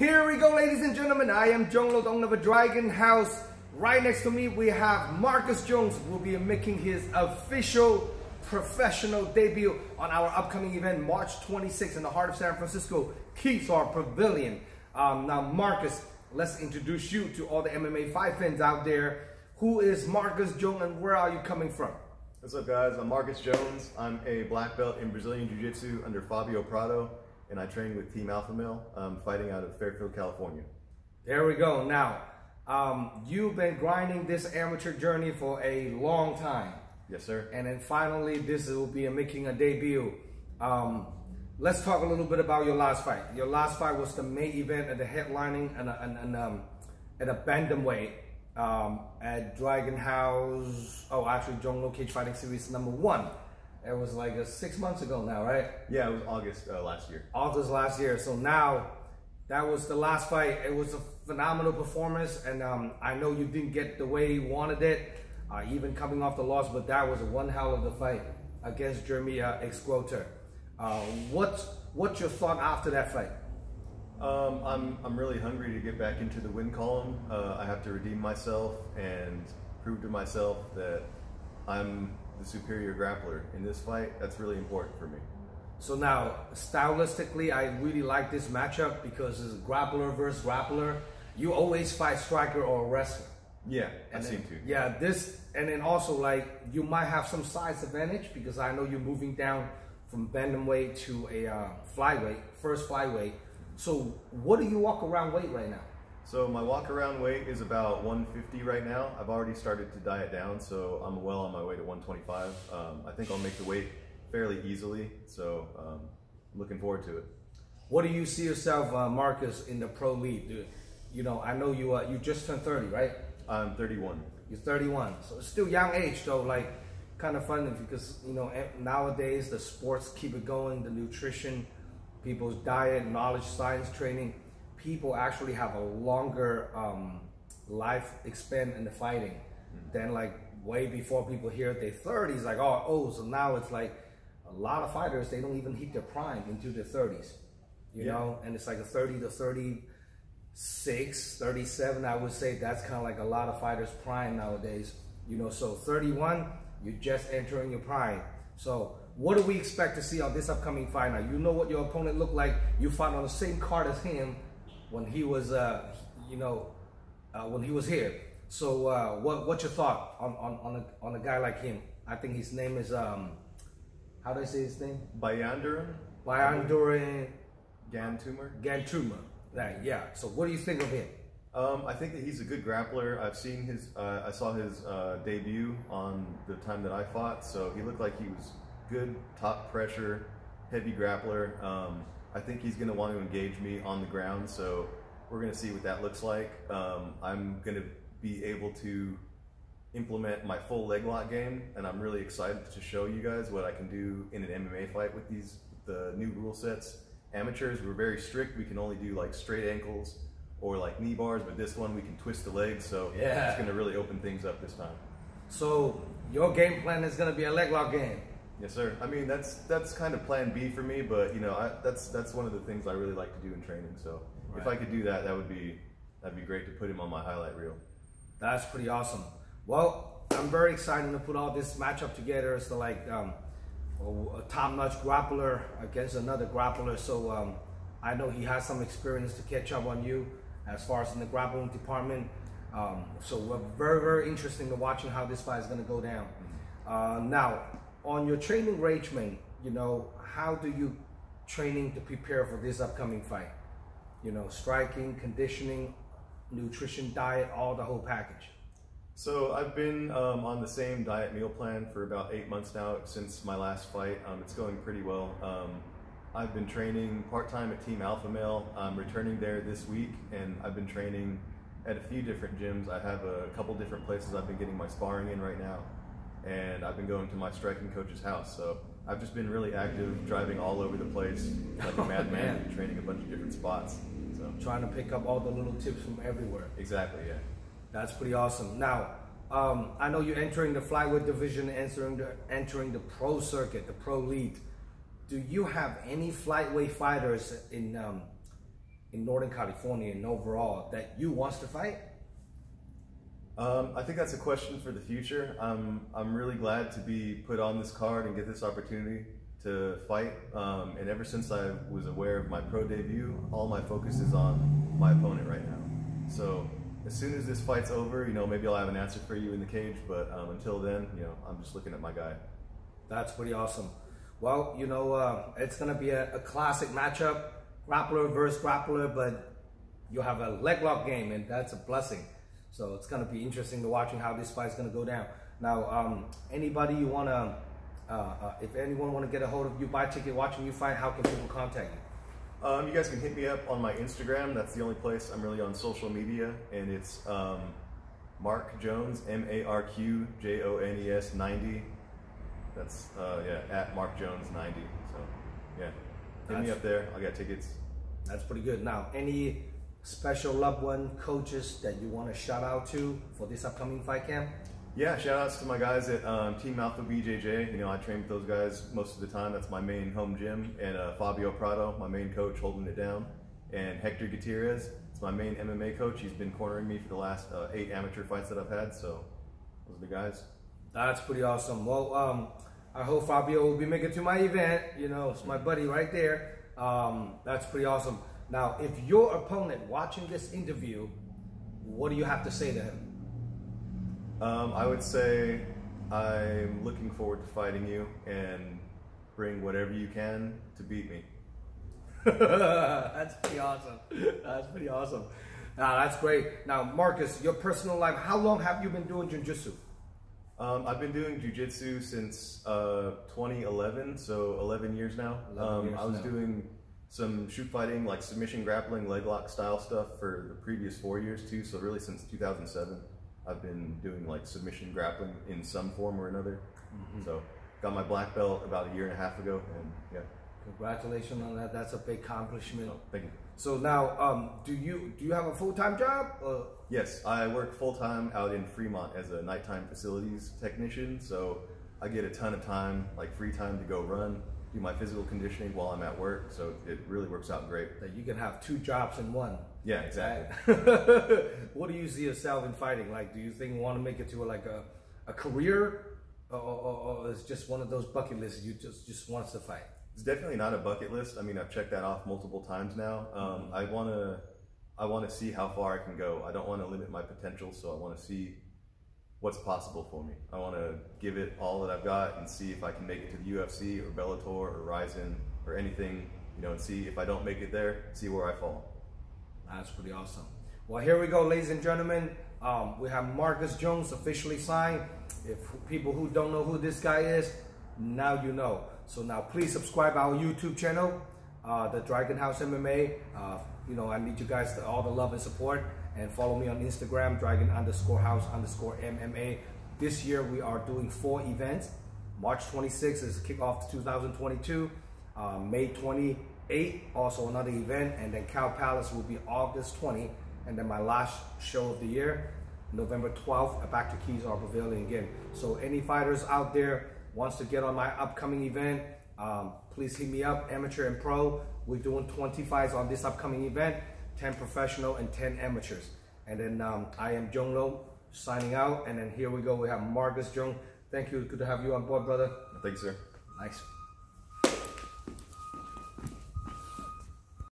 Here we go, ladies and gentlemen. I am Zhong of the Dragon House. Right next to me, we have Marques Jones, who will be making his official professional debut on our upcoming event, March 26th, in the heart of San Francisco, Keithar Pavilion. Now, Marques, let's introduce you to all the MMA fight fans out there. Who is Marques Jones and where are you coming from? What's up, guys? I'm Marques Jones. I'm a black belt in Brazilian Jiu-Jitsu under Fabio Prado, and I train with Team Alpha Male, fighting out of Fairfield, California. There we go. Now, you've been grinding this amateur journey for a long time. Yes, sir. And then finally, this will be making a debut. Let's talk a little bit about your last fight. Your last fight was the main event at the headlining at a bantamweight at Dragon House. Oh, actually, Zhong Cage Fighting Series #1. It was like 6 months ago now, right? Yeah, it was August last year. August last year. So now, that was the last fight. It was a phenomenal performance, and I know you didn't get the way you wanted it, even coming off the loss, but that was one hell of a fight against Jeremy Exquoter. What's your thought after that fight? I'm really hungry to get back into the win column. I have to redeem myself and prove to myself that I'm the superior grappler in this fight. That's really important for me. So now, stylistically, I really like this matchup because it's grappler versus grappler. You always fight striker or wrestler. Yeah, I seem to. Yeah, and then also like you might have some size advantage because I know you're moving down from bantamweight to a flyweight, first flyweight. So what do you walk around weight right now? So my walk around weight is about 150 right now. I've already started to diet down, so I'm well on my way to 125. I think I'll make the weight fairly easily, so I'm looking forward to it. What do you see yourself, Marques, in the pro league? You know, I know you just turned 30, right? I'm 31. You're 31, so it's still young age though, like kind of fun because, you know, nowadays the sports keep it going, the nutrition, people's diet, knowledge, science training, people actually have a longer life span in the fighting than like way before people hear their 30s, like, oh, so now it's like a lot of fighters, they don't even hit their prime into their 30s, you know, and it's like a 30 to 36, 37, I would say that's kind of like a lot of fighters' prime nowadays, you know, so 31, you're just entering your prime. So what do we expect to see on this upcoming fight now? You know what your opponent looked like. You fought on the same card as him when he was, when he was here. So what's your thought on a guy like him? I think his name is, how do I say his name? Bayanduran Gantumar. Right, yeah. So what do you think of him? I think that he's a good grappler. I've seen his, I saw his debut on the time that I fought, so he looked like he was good, top pressure, heavy grappler. I think he's going to want to engage me on the ground, so we're going to see what that looks like. I'm going to be able to implement my full leg lock game, and I'm really excited to show you guys what I can do in an MMA fight with the new rule sets. Amateurs, we're very strict. We can only do like straight ankles or like knee bars, but this one we can twist the legs, so yeah, it's going to really open things up this time. So your game plan is going to be a leg lock game? Yes, sir. I mean, that's kind of plan B for me, but you know, that's one of the things I really like to do in training. So if I could do that, that'd be great to put him on my highlight reel. That's pretty awesome. Well, I'm very excited to put all this matchup together. So like a top-notch grappler against another grappler. So I know he has some experience to catch up on you as far as in the grappling department. So we're very, very interested in watching how this fight is going to go down. Now, on your training regimen, you know, how do you training to prepare for this upcoming fight? You know, striking, conditioning, nutrition, diet, all the whole package. So I've been on the same diet meal plan for about 8 months now since my last fight. It's going pretty well. I've been training part-time at Team Alpha Male. I'm returning there this week, and I've been training at a few different gyms. I have a couple different places I've been getting my sparring in right now, and I've been going to my striking coach's house. So I've just been really active, driving all over the place like a madman, training a bunch of different spots. So trying to pick up all the little tips from everywhere. Exactly, yeah. That's pretty awesome. Now, I know you're entering the flyweight division, entering the pro circuit, the pro league. Do you have any flyweight fighters in in Northern California and overall that you wants to fight? I think that's a question for the future. I'm really glad to be put on this card and get this opportunity to fight. And ever since I was aware of my pro debut, all my focus is on my opponent right now. So as soon as this fight's over, you know, maybe I'll have an answer for you in the cage. But until then, you know, I'm just looking at my guy. That's pretty awesome. Well, you know, it's gonna be a classic matchup, grappler versus grappler, but you'll have a leg lock game, and that's a blessing. So it's going to be interesting to watching how this fight's going to go down. Now, anybody you want to, if anyone want to get a hold of you, buy a ticket, watching you fight, how can people contact you? You guys can hit me up on my Instagram. That's the only place I'm really on social media. And it's Marques Jones, MarqueJones 90. That's, yeah, at Marques Jones 90. So, yeah, hit me up there. I got tickets. That's pretty good. Now, any special loved one, coaches that you want to shout out to for this upcoming fight camp? Yeah, shout outs to my guys at Team Alpha BJJ. You know, I train with those guys most of the time. That's my main home gym. And Fabio Prado, my main coach, holding it down. And Hector Gutierrez, it's my main MMA coach. He's been cornering me for the last 8 amateur fights that I've had. So those are the guys. That's pretty awesome. Well, I hope Fabio will be making it to my event. You know, it's my buddy right there. That's pretty awesome. Now, if your opponent watching this interview, what do you have to say to him? I would say I'm looking forward to fighting you and bring whatever you can to beat me. That's pretty awesome. That's pretty awesome. That's great. Now, Marques, your personal life, how long have you been doing jiu-jitsu? I've been doing jiu-jitsu since 2011, so 11 years now. I was doing some shoot fighting, like submission grappling, leg lock style stuff for the previous 4 years too. So really since 2007, I've been doing like submission grappling in some form or another. So got my black belt about 1.5 years ago, and yeah. Congratulations on that. That's a big accomplishment. Oh, thank you. So now, do you have a full-time job? Yes, I work full-time out in Fremont as a nighttime facilities technician. So I get a ton of time, like free time to go run, do my physical conditioning while I'm at work, so it really works out great. That you can have 2 jobs in one. Yeah, exactly. What do you see yourself in fighting? Like, do you think you want to make it to like a career, or it's just one of those bucket lists you just wants to fight? It's definitely not a bucket list. I mean, I've checked that off multiple times now. I want to see how far I can go. I don't want to limit my potential, so I want to see what's possible for me. I want to give it all that I've got and see if I can make it to the UFC or Bellator or Ryzen or anything, you know, and see if I don't make it there, see where I fall. That's pretty awesome. Well, here we go, ladies and gentlemen. We have Marques Jones officially signed. If people who don't know who this guy is, now you know. So now please subscribe our YouTube channel, the Dragon House MMA. You know, I need you guys to all the love and support, and follow me on Instagram, Dragon_House_MMA. This year we are doing 4 events. March 26th is kickoff to 2022. May 28th, also another event, and then Cow Palace will be August 20, and then my last show of the year, November 12th, back to Keys Harbor Pavilion again. So any fighters out there wants to get on my upcoming event, please hit me up, amateur and pro. We're doing 20 fights on this upcoming event, 10 professional and 10 amateurs. And then I am Zhong Lo signing out, and then here we go, we have Marques Jones. Thank you, good to have you on board, brother. Thanks, sir. Nice.